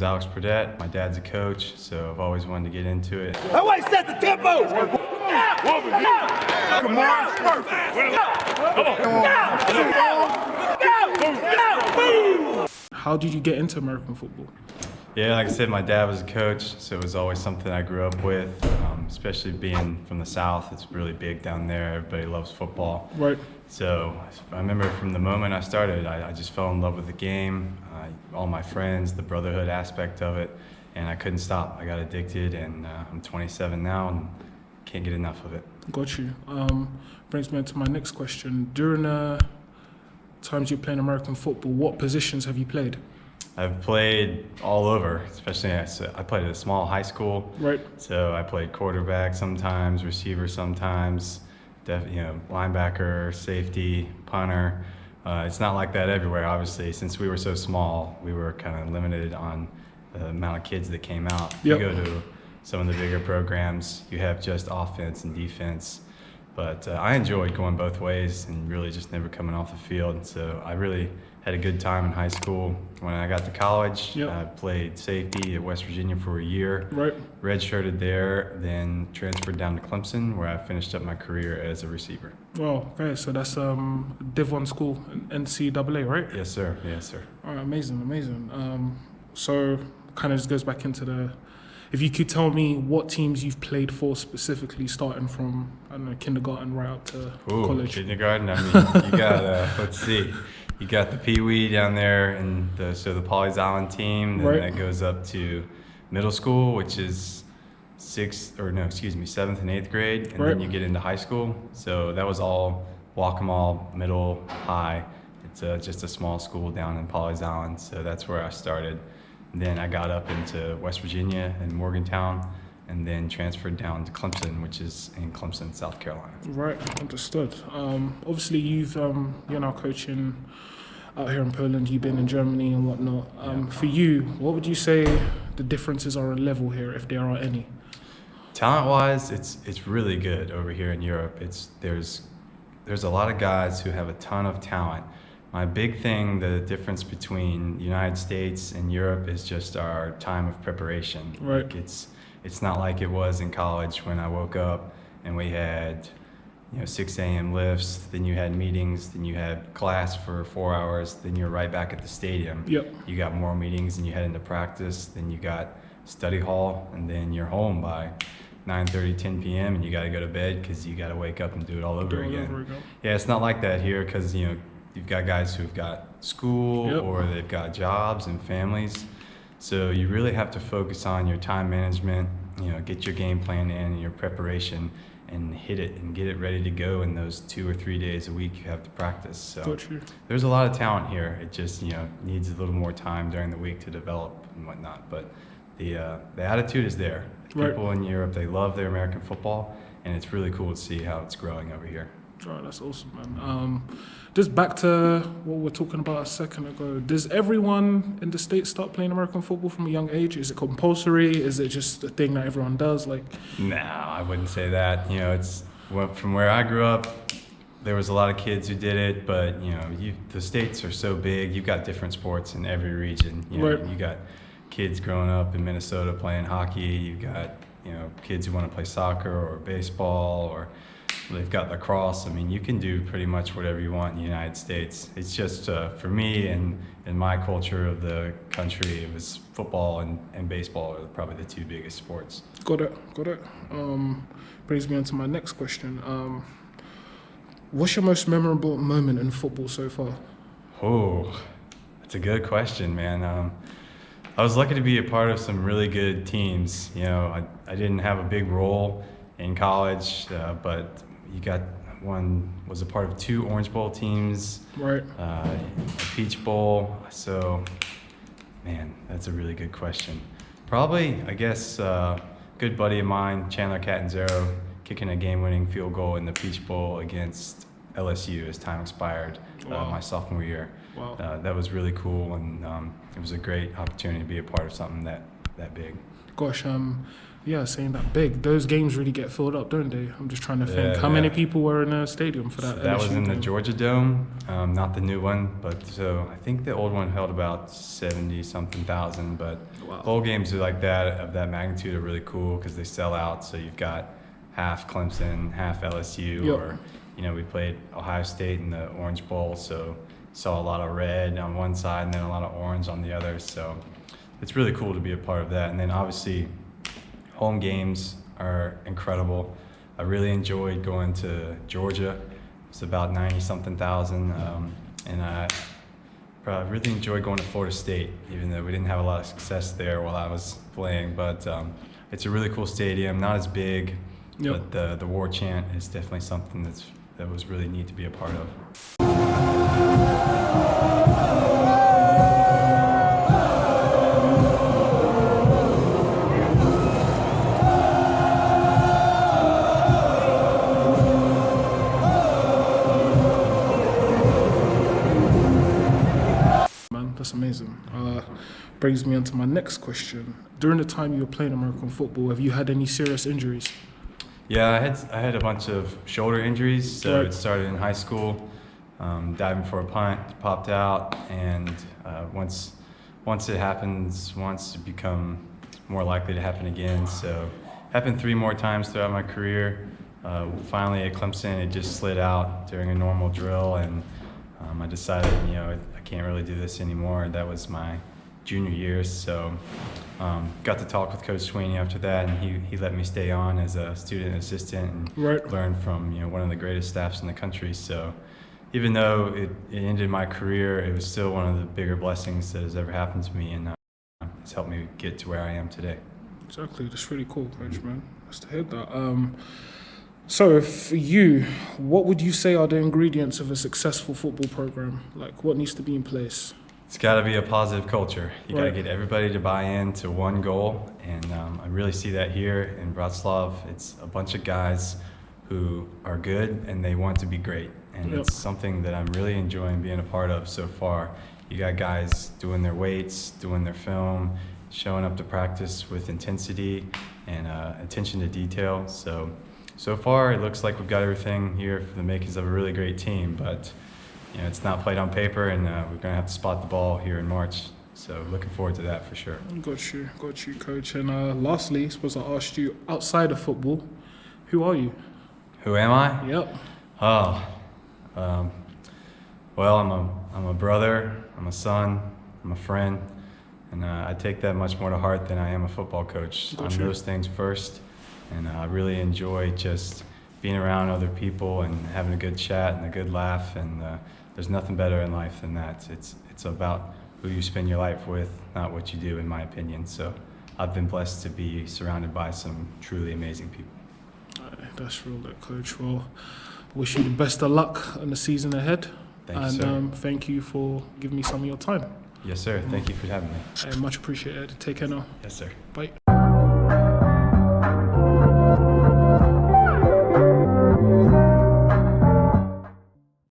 name's Alex Burdette. My dad's a coach, so I've always wanted to get into it. That way, set the tempo! Come on! How did you get into American football? Yeah, like I said, my dad was a coach, so it was always something I grew up with, especially being from the South. It's really big down there. Everybody loves football. Right. So I remember from the moment I started, I just fell in love with the game, all my friends, the brotherhood aspect of it, and I couldn't stop. I got addicted, and I'm 27 now and can't get enough of it. Got you. Brings me to my next question. During times you're playing American football, what positions have you played? I've played all over, especially I played at a small high school. Right. So I played quarterback sometimes, receiver sometimes, linebacker, safety, punter. It's not like that everywhere, obviously. Since we were so small, we were kind of limited on the amount of kids that came out. Yep. You go to some of the bigger programs, you have just offense and defense. But I enjoyed going both ways and really just never coming off the field. So I really had a good time in high school. When I got to college, Yep. I played safety at West Virginia for a year. Right. Redshirted there, then transferred down to Clemson, where I finished up my career as a receiver. Well, okay, so that's Div 1 school, NCAA, right? Yes, sir. Yes, sir. All right, amazing. So kind of just goes back into if you could tell me what teams you've played for specifically, starting from, I don't know, kindergarten right up to college. Kindergarten. I mean, you got let's see, you got the Pee Wee down there, and the Pawleys Island team. Then Right. that goes up to middle school, which is 7th and 8th grade, and Right. then you get into high school. So that was all Waccamaw, middle, high. It's just a small school down in Pawleys Island, so that's where I started. Then I got up into West Virginia and Morgantown, and then transferred down to Clemson, which is in Clemson, South Carolina. Right, understood. Obviously, you're now coaching out here in Poland. You've been in Germany and whatnot. For you, what would you say the differences are in level here, if there are any? Talent-wise, it's really good over here in Europe. There's a lot of guys who have a ton of talent. My big thing, the difference between the United States and Europe is just our time of preparation. Right. Like it's not like it was in college when I woke up and we had 6 a.m. lifts, then you had meetings, then you had class for 4 hours, then you're right back at the stadium. Yep. You got more meetings, and you head into practice, then you got study hall, and then you're home by 9:30, 10 p.m. and you got to go to bed because you got to wake up and do it all over again. Yeah, it's not like that here because you've got guys who've got school. Yep. Or they've got jobs and families. So you really have to focus on your time management, get your game plan in and your preparation and hit it and get it ready to go in those 2 or 3 days a week you have to practice. So there's a lot of talent here. It just, needs a little more time during the week to develop and whatnot. But the attitude is there. People in Europe, they love their American football, and it's really cool to see how it's growing over here. Oh, that's awesome, man. Just back to what we were talking about a second ago. Does everyone in the States start playing American football from a young age? Is it compulsory? Is it just a thing that everyone does? No, I wouldn't say that. From where I grew up, there was a lot of kids who did it, but the States are so big. You've got different sports in every region. You got kids growing up in Minnesota playing hockey. You've got kids who want to play soccer or baseball, or they've got lacrosse. I mean, you can do pretty much whatever you want in the United States. It's just, for me and in my culture of the country, it was football and baseball are probably the two biggest sports. Got it. Brings me on to my next question. What's your most memorable moment in football so far? Oh, that's a good question, man. I was lucky to be a part of some really good teams. I didn't have a big role in college, but was a part of 2 Orange Bowl teams, right? A Peach Bowl. So, man, that's a really good question. Probably, I guess, good buddy of mine, Chandler Catanzaro, kicking a game-winning field goal in the Peach Bowl against LSU as time expired. Wow. My sophomore year. Wow. That was really cool, and it was a great opportunity to be a part of something that big. Gosh, Yeah, saying that big. Those games really get filled up, don't they? I'm just trying to think. How many people were in the stadium for that? So that was LSU in the game? Georgia Dome, not the new one, but so I think the old one held about 70-something thousand. But Wow. bowl games are like that of that magnitude are really cool because they sell out. So you've got half Clemson, half LSU, Yep. or we played Ohio State in the Orange Bowl, so saw a lot of red on one side and then a lot of orange on the other. So it's really cool to be a part of that. And then obviously home games are incredible. I really enjoyed going to Georgia. It's about 90-something thousand. And I really enjoyed going to Florida State, even though we didn't have a lot of success there while I was playing. But it's a really cool stadium, not as big, Yep. but the war chant is definitely something that was really neat to be a part of. That's amazing. Brings me on to my next question. During the time you were playing American football, have you had any serious injuries? Yeah, I had a bunch of shoulder injuries. So Right. it started in high school, diving for a punt, popped out, and once it happens, it become more likely to happen again. So happened 3 more times throughout my career. Finally at Clemson, it just slid out during a normal drill, and I decided, I can't really do this anymore. That was my junior year, so got to talk with Coach Sweeney after that, and he let me stay on as a student assistant and Right. learn from one of the greatest staffs in the country. So even though it ended my career, it was still one of the bigger blessings that has ever happened to me, and it's helped me get to where I am today. Exactly. That's really cool, Coach, man. Nice to hear that. So for you, what would you say are the ingredients of a successful football program? Like, what needs to be in place? It's got to be a positive culture. You got to Right. get everybody to buy into one goal, and I really see that here in Wroclaw. It's a bunch of guys who are good and they want to be great, and Yep. it's something that I'm really enjoying being a part of so far. You got guys doing their weights, doing their film, showing up to practice with intensity and attention to detail. So far, it looks like we've got everything here for the makings of a really great team, but it's not played on paper, and we're going to have to spot the ball here in March. So looking forward to that for sure. Got you, Coach. And lastly, I suppose I asked you, outside of football, who are you? Who am I? Yep. Oh, well, I'm a brother, I'm a son, I'm a friend, and I take that much more to heart than I am a football coach. Got I'm you. those things first, and I really enjoy just being around other people and having a good chat and a good laugh, and there's nothing better in life than that. It's about who you spend your life with, not what you do, in my opinion. So I've been blessed to be surrounded by some truly amazing people. That's real, that, Coach. Well, wish you the best of luck in the season ahead. Thank you, sir. And thank you for giving me some of your time. Yes, sir. Thank you for having me. Much appreciated. Take care now. Yes, sir. Bye.